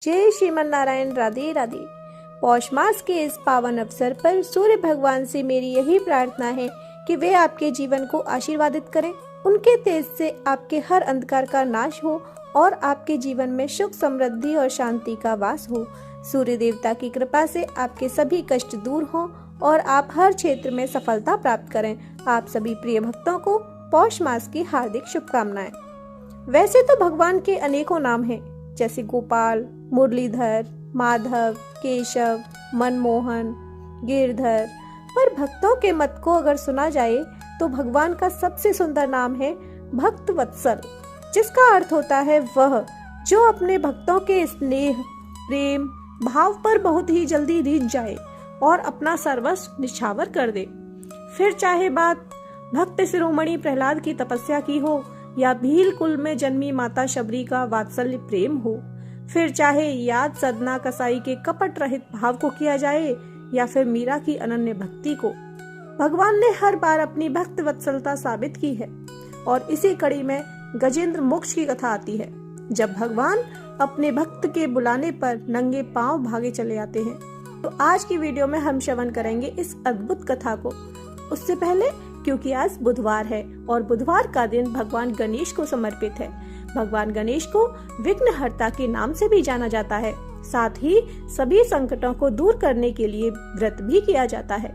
जय श्रीमन नारायण। राधे राधे। पौष मास के इस पावन अवसर पर सूर्य भगवान से मेरी यही प्रार्थना है कि वे आपके जीवन को आशीर्वादित करें, उनके तेज से आपके हर अंधकार का नाश हो और आपके जीवन में सुख समृद्धि और शांति का वास हो। सूर्य देवता की कृपा से आपके सभी कष्ट दूर हों और आप हर क्षेत्र में सफलता प्राप्त करें। आप सभी प्रिय भक्तों को पौष मास की हार्दिक शुभकामनाएं। वैसे तो भगवान के अनेकों नाम हैं, जैसे गोपाल, मुरलीधर, माधव, केशव, मनमोहन, गिरधर, पर भक्तों के मत को अगर सुना जाए तो भगवान का सबसे सुंदर नाम है भक्त वत्सल, जिसका अर्थ होता है वह जो अपने भक्तों के स्नेह, प्रेम, भाव पर बहुत ही जल्दी रीझ जाए और अपना सर्वस्व निछावर कर दे। फिर चाहे बात भक्त शिरोमणि प्रहलाद की तपस्या की हो या भील कुल में जन्मी माता शबरी का वात्सल्य प्रेम हो, फिर चाहे याद सदना कसाई के कपट रहित भाव को किया जाए या फिर मीरा की अनन्य भक्ति को, भगवान ने हर बार अपनी भक्त वत्सलता साबित की है। और इसी कड़ी में गजेंद्र मोक्ष की कथा आती है, जब भगवान अपने भक्त के बुलाने पर नंगे पांव भागे चले आते हैं। तो आज की वीडियो में हम श्रवण करेंगे इस अद्भुत कथा को। उससे पहले, क्योंकि आज बुधवार है और बुधवार का दिन भगवान गणेश को समर्पित है। भगवान गणेश को विघ्नहर्ता के नाम से भी जाना जाता है। साथ ही सभी संकटों को दूर करने के लिए व्रत भी किया जाता है।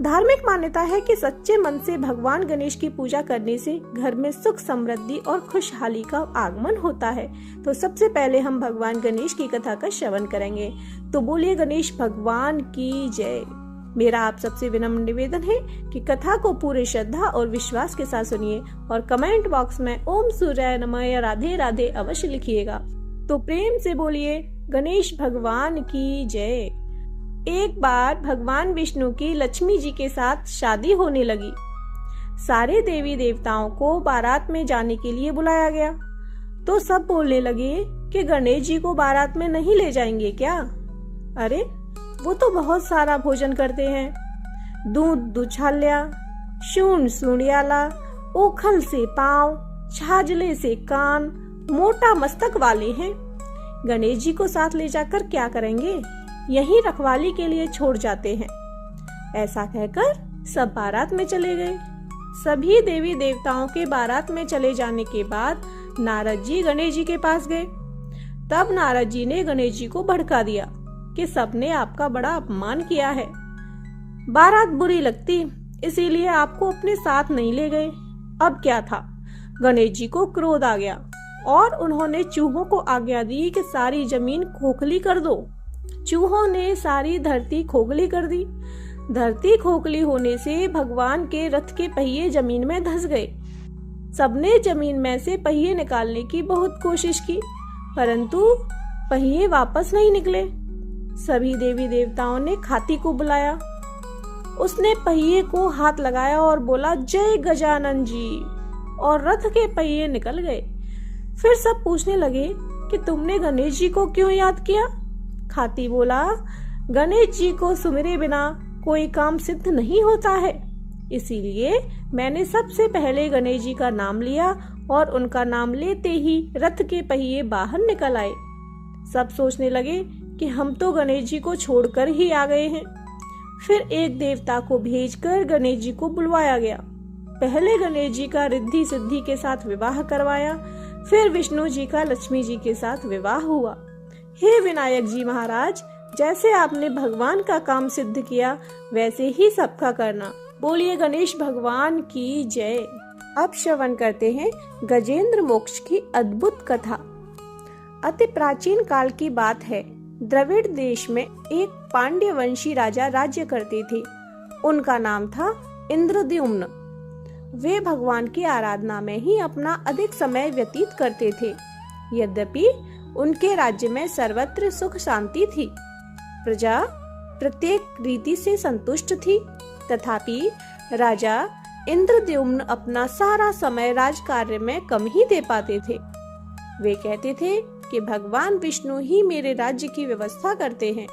धार्मिक मान्यता है कि सच्चे मन से भगवान गणेश की पूजा करने से घर में सुख समृद्धि और खुशहाली का आगमन होता है। तो सबसे पहले हम भगवान गणेश की कथा का श्रवण करेंगे। तो बोलिए गणेश भगवान की जय। मेरा आप सबसे विनम्र निवेदन है कि कथा को पूरे श्रद्धा और विश्वास के साथ सुनिए और कमेंट बॉक्स में ओम सूर्याय नमः या राधे राधे अवश्य लिखिएगा। तो प्रेम से बोलिए गणेश भगवान की जय। एक बार भगवान विष्णु की लक्ष्मी जी के साथ शादी होने लगी। सारे देवी देवताओं को बारात में जाने के लिए बुलाया गया। तो सब बोलने लगे कि गणेश जी को बारात में नहीं ले जाएंगे क्या? अरे वो तो बहुत सारा भोजन करते हैं। दूध दुछाल्या, शून सुनियाला, ओखल से पांव, छाजले से कान, मोटा मस्तक वाले हैं। गणेश जी को साथ ले जाकर क्या करेंगे? यहीं रखवाली के लिए छोड़ जाते हैं। ऐसा कहकर सब बारात में चले गए। सभी देवी देवताओं के बारात में चले जाने के बाद नारद जी गणेश जी के पास गए। तब नारद जी ने गणेश जी को भड़का दिया कि सबने आपका बड़ा अपमान किया है। बारात बुरी लगती, इसीलिए आपको अपने साथ नहीं ले गए। अब क्या था? गणेश जी को क्रोध आ गया और उन्होंने चूहों को आज्ञा दी कि सारी जमीन खोखली कर दो। चूहों ने सारी धरती खोखली कर दी। धरती खोखली होने से भगवान के रथ के पहिए जमीन में धंस गए। सबने जमीन में से पहिए निकालने की बहुत कोशिश की, परंतु पहिए वापस नहीं निकले। सभी देवी देवताओं ने खाती को बुलाया। उसने पहिए को हाथ लगाया और बोला जय गजानन जी, और रथ के पहिए निकल गए। फिर सब पूछने लगे कि तुमने गणेश जी को क्यों याद किया? खाती बोला गणेश जी को सुमिरे बिना कोई काम सिद्ध नहीं होता है, इसीलिए मैंने सबसे पहले गणेश जी का नाम लिया और उनका नाम लेते ही रथ के पहिए बाहर निकल आए। सब सोचने लगे कि हम तो गणेश जी को छोड़कर ही आ गए हैं। फिर एक देवता को भेजकर गणेश जी को बुलवाया गया। पहले गणेश जी का रिद्धि सिद्धि के साथ विवाह करवाया, फिर विष्णु जी का लक्ष्मी जी के साथ विवाह हुआ। हे विनायक जी महाराज, जैसे आपने भगवान का काम सिद्ध किया वैसे ही सबका करना। बोलिए गणेश भगवान की जय। अब श्रवण करते हैं गजेंद्र मोक्ष की अद्भुत कथा। अति प्राचीन काल की बात है। द्रविड़ देश में एक पांड्य वंशी राजा राज्य करते थे। उनका नाम था इंद्रद्युम्न। वे भगवान की आराधना में ही अपना अधिक समय व्यतीत करते थे। यद्यपि उनके राज्य में सर्वत्र सुख शांति थी, प्रजा प्रत्येक रीति से संतुष्ट थी, तथापि राजा इंद्रद्युम्न अपना सारा समय राजकार्य में कम ही दे पाते थे। वे कहते थे कि भगवान विष्णु ही मेरे राज्य की व्यवस्था करते हैं,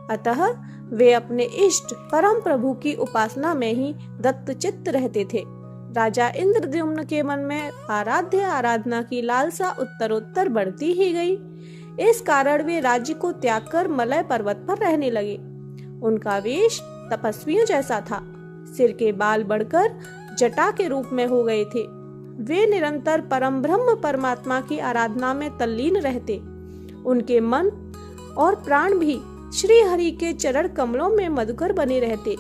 अतः वे अपने इष्ट परम प्रभु की उपासना में ही दत्तचित्त रहते थे। राजा इंद्रद्युम्न के मन में आराध्य आराधना की लालसा उत्तरोत्तर बढ़ती ही गई। इस कारण वे राज्य को त्याग कर मलय पर्वत पर रहने लगे। उनका वेश तपस्वियों जैसा था। सिर के बाल बढ़कर जटा के रूप में हो गए थे। वे निरंतर परम ब्रह्म परमात्मा की आराधना में तल्लीन रहते। उनके मन और प्राण भी श्री हरि के चरण कमलों में मधुकर बने रहते।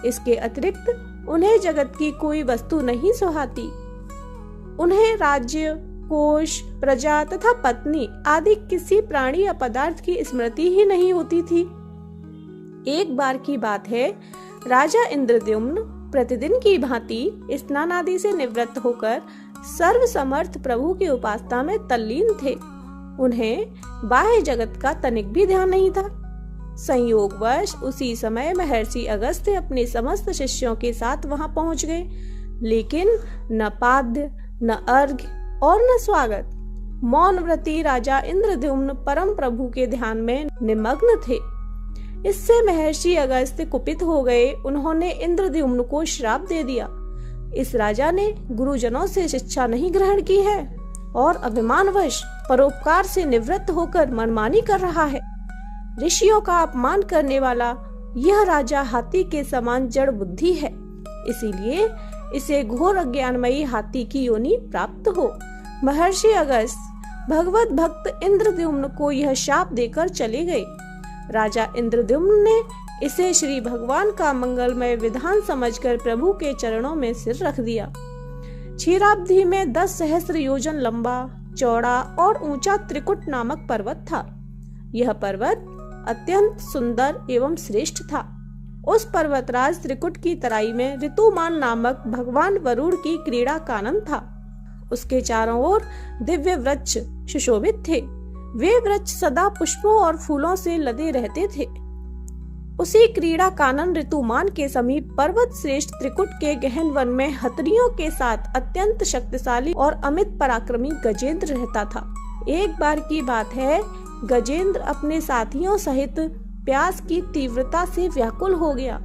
इसके अतिरिक्त उन्हें जगत की कोई वस्तु नहीं सुहाती। उन्हें राज्य, कोश, प्रजा तथा पत्नी आदि किसी प्राणी या पदार्थ की स्मृति ही नहीं होती थी। एक बार की बात है, राजा इंद्रद्युम्न प्रतिदिन की भांति स्नान आदि से निवृत्त होकर सर्व समर्थ प्रभु की उपासना में तल्लीन थे। उन्हें बाह्य जगत का तनिक भी ध्यान नहीं था। संयोगवश उसी समय महर्षि अगस्त्य अपने समस्त शिष्यों के साथ वहां पहुंच गए, लेकिन न पाद्य, न अर्घ्य और न स्वागत। मौन व्रती राजा इंद्रद्युम्न परम प्रभु के ध्यान में निमग्न थे। इससे महर्षि अगस्त्य कुपित हो गए। उन्होंने इंद्रद्युम्न को श्राप दे दिया, इस राजा ने गुरुजनों से शिक्षा नहीं ग्रहण की है और अभिमानवश परोपकार से निवृत्त होकर मनमानी कर रहा है। ऋषियों का अपमान करने वाला यह राजा हाथी के समान जड़ बुद्धि है, इसीलिए इसे घोर अज्ञानमयी हाथी की योनि प्राप्त हो। महर्षि अगस्त्य भगवत भक्त इंद्रद्युम्न को यह शाप देकर चले गए। राजा इंद्रद्युम्न ने इसे श्री भगवान का मंगलमय विधान समझकर प्रभु के चरणों में सिर रख दिया। क्षीराब्धि में 10 सहस्त्र योजन लंबा, चौड़ा और ऊंचा त्रिकुट नामक पर्वत था। यह पर्वत अत्यंत सुंदर एवं श्रेष्ठ था। उस पर्वतराज त्रिकुट की तराई में ऋतुमान नामक भगवान वरुण की क्रीड़ा कानन था। उसके चारों ओर दिव्य वृक्ष सुशोभित थे। वे वृक्ष सदा पुष्पों और फूलों से लदे रहते थे। उसी क्रीड़ा कानन ऋतुमान के समीप पर्वत श्रेष्ठ त्रिकुट के गहन वन में हथनियों के साथ अत्यंत शक्तिशाली और अमित पराक्रमी गजेंद्र रहता था। एक बार की बात है, गजेंद्र अपने साथियों सहित प्यास की तीव्रता से व्याकुल हो गया।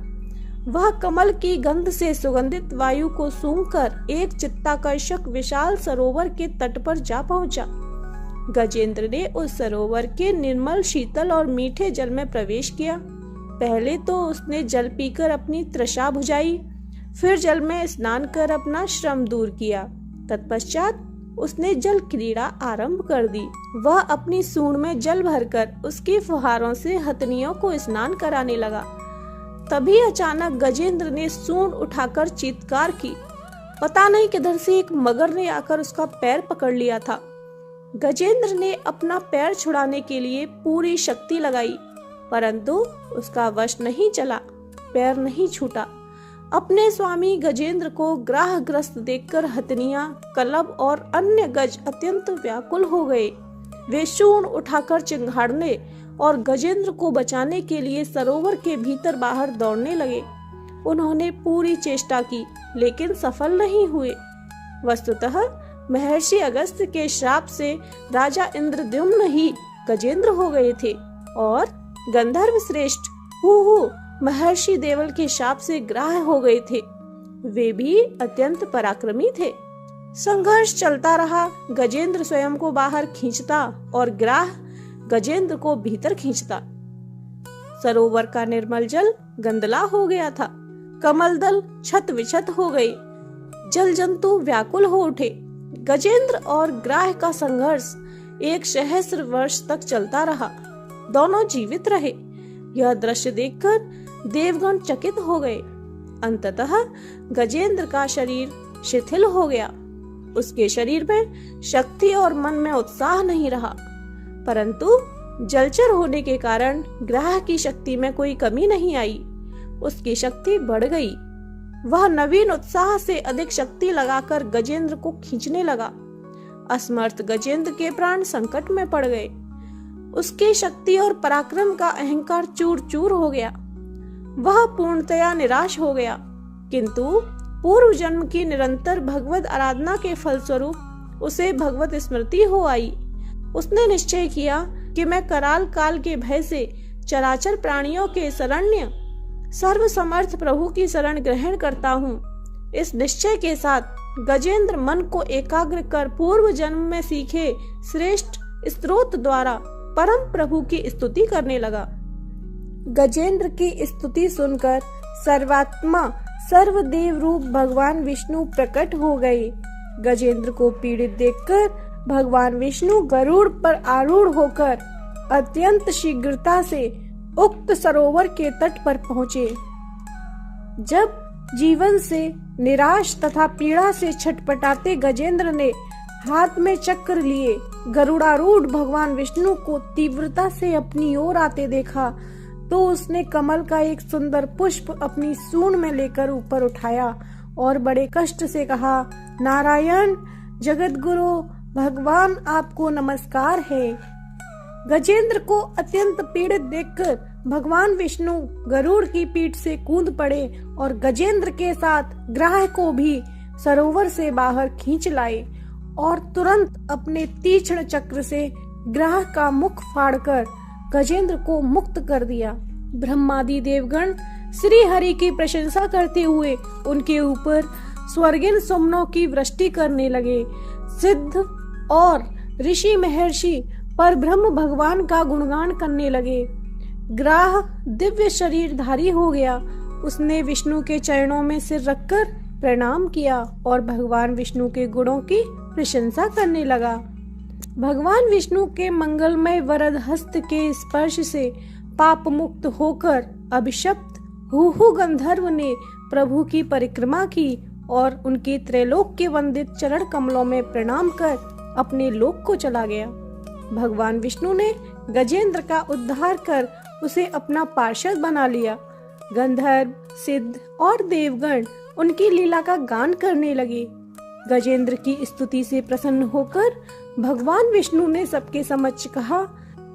वह कमल की गंध से सुगंधित वायु को सूंघकर एक चित्ताकर्षक विशाल सरोवर के तट पर जा पहुंचा। गजेंद्र ने उस सरोवर के निर्मल, शीतल और मीठे जल में प्रवेश किया। पहले तो उसने जल पीकर अपनी तृषा बुझाई, फिर जल में स्नान कर अपना श्रम दूर किया। तत्पश्चात उसने जल क्रीड़ा आरंभ कर दी। वह अपनी सूंड में जल भरकर उसकी फुहारों से हथनियों को स्नान कराने लगा। तभी अचानक गजेंद्र ने सूंड उठाकर चीत्कार की। पता नहीं किधर से एक मगर ने आकर उसका पैर पकड़ लिया था। गजेंद्र ने अपना पैर छुड़ाने के लिए पूरी शक्ति लगाई, परंतु उसका वश नहीं चला, पैर नहीं छूटा। अपने स्वामी गजेंद्र को ग्राहग्रस्त देखकर हथनियां, कलब और अन्य गज अत्यंत व्याकुल हो गए। वे शूण उठाकर चिंघाड़ने और गजेंद्र को बचाने के लिए सरोवर के भीतर बाहर दौड़ने लगे। उन्होंने पूरी चेष्टा की, लेकिन सफल नहीं हुए। वस्तुतः महर्षि अगस्त्य के श्राप से राजा इंद्रद्युम्न ही गजेंद्र हो गए थे और गंधर्व श्रेष्ठ हुहु महर्षि देवल के शाप से ग्राह्य हो गए थे। वे भी अत्यंत पराक्रमी थे। संघर्ष चलता रहा। गजेंद्र स्वयं को बाहर खींचता और ग्राह्य गजेंद्र को भीतर खींचता। सरोवर का निर्मल जल गंदला हो गया था। कमल दल छत विछत हो गए। जल जंतु व्याकुल हो उठे। गजेंद्र और ग्राह्य का संघर्ष 1 सहस्त्र वर्ष तक चलता रहा। दोनों जीवित रहे। यह दृश्य देखकर देवगण चकित हो गए। अंततः गजेंद्र का शरीर शिथिल हो गया। उसके शरीर में शक्ति और मन में उत्साह नहीं रहा, परंतु जलचर होने के कारण ग्राह्य की शक्ति में कोई कमी नहीं आई। उसकी शक्ति बढ़ गई। वह नवीन उत्साह से अधिक शक्ति लगाकर गजेंद्र को खींचने लगा। असमर्थ गजेंद्र के प्राण संकट में पड़ गए। उसकी शक्ति और पराक्रम का अहंकार चूर चूर हो गया। वह पूर्णतया निराश हो गया, किंतु पूर्व जन्म की निरंतर भगवत आराधना के फलस्वरूप उसे भगवत स्मृति हो आई। उसने निश्चय किया कि मैं कराल काल के भय से चराचर प्राणियों के शरण्य सर्व समर्थ प्रभु की शरण ग्रहण करता हूँ। इस निश्चय के साथ गजेंद्र मन को एकाग्र कर पूर्व जन्म में सीखे श्रेष्ठ स्रोत द्वारा परम प्रभु की स्तुति करने लगा। गजेंद्र की स्तुति सुनकर सर्वात्मा सर्वदेव रूप भगवान विष्णु प्रकट हो गए। गजेंद्र को पीड़ित देखकर भगवान विष्णु गरुड़ पर आरूढ़ होकर अत्यंत शीघ्रता से उक्त सरोवर के तट पर पहुंचे। जब जीवन से निराश तथा पीड़ा से छटपटाते गजेंद्र ने हाथ में चक्र लिए गरुड़ारूढ़ भगवान विष्णु को तीव्रता से अपनी ओर आते देखा तो उसने कमल का एक सुंदर पुष्प अपनी सूंड में लेकर ऊपर उठाया और बड़े कष्ट से कहा, नारायण जगत गुरु भगवान आपको नमस्कार है। गजेंद्र को अत्यंत पीड़ित देखकर भगवान विष्णु गरुड़ की पीठ से कूद पड़े और गजेंद्र के साथ ग्राह को भी सरोवर से बाहर खींच लाए और तुरंत अपने तीक्ष्ण चक्र से ग्राह का मुख फाड़कर गजेंद्र को मुक्त कर दिया। ब्रह्मादि देवगण श्री हरि की प्रशंसा करते हुए उनके ऊपर स्वर्गीय सुमनों की वृष्टि करने लगे। सिद्ध और ऋषि महर्षि पर ब्रह्म भगवान का गुणगान करने लगे। ग्राह दिव्य शरीरधारी हो गया। उसने विष्णु के चरणों में सिर रखकर प्रणाम किया और भगवान विष्णु के गुणों की प्रशंसा करने लगा। भगवान विष्णु के मंगलमय वरद हस्त के स्पर्श से पाप मुक्त होकर अभिशप्त हुहु गंधर्व ने प्रभु की परिक्रमा की और उनके त्रैलोक के वंदित चरण कमलों में प्रणाम कर अपने लोक को चला गया। भगवान विष्णु ने गजेंद्र का उद्धार कर उसे अपना पार्षद बना लिया। गंधर्व, सिद्ध और देवगण उनकी लीला का गान करने लगे। गजेंद्र की स्तुति से प्रसन्न होकर भगवान विष्णु ने सबके समक्ष कहा,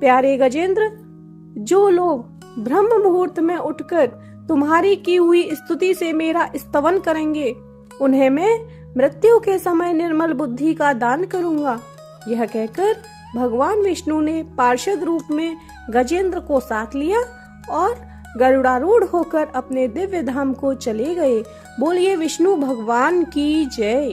प्यारे गजेंद्र, जो लोग ब्रह्म मुहूर्त में उठकर तुम्हारी की हुई स्तुति से मेरा स्तवन करेंगे, उन्हें मैं मृत्यु के समय निर्मल बुद्धि का दान करूंगा। यह कहकर भगवान विष्णु ने पार्षद रूप में गजेंद्र को साथ लिया और गरुड़ारूढ़ होकर अपने दिव्य धाम को चले गए। बोलिए विष्णु भगवान की जय।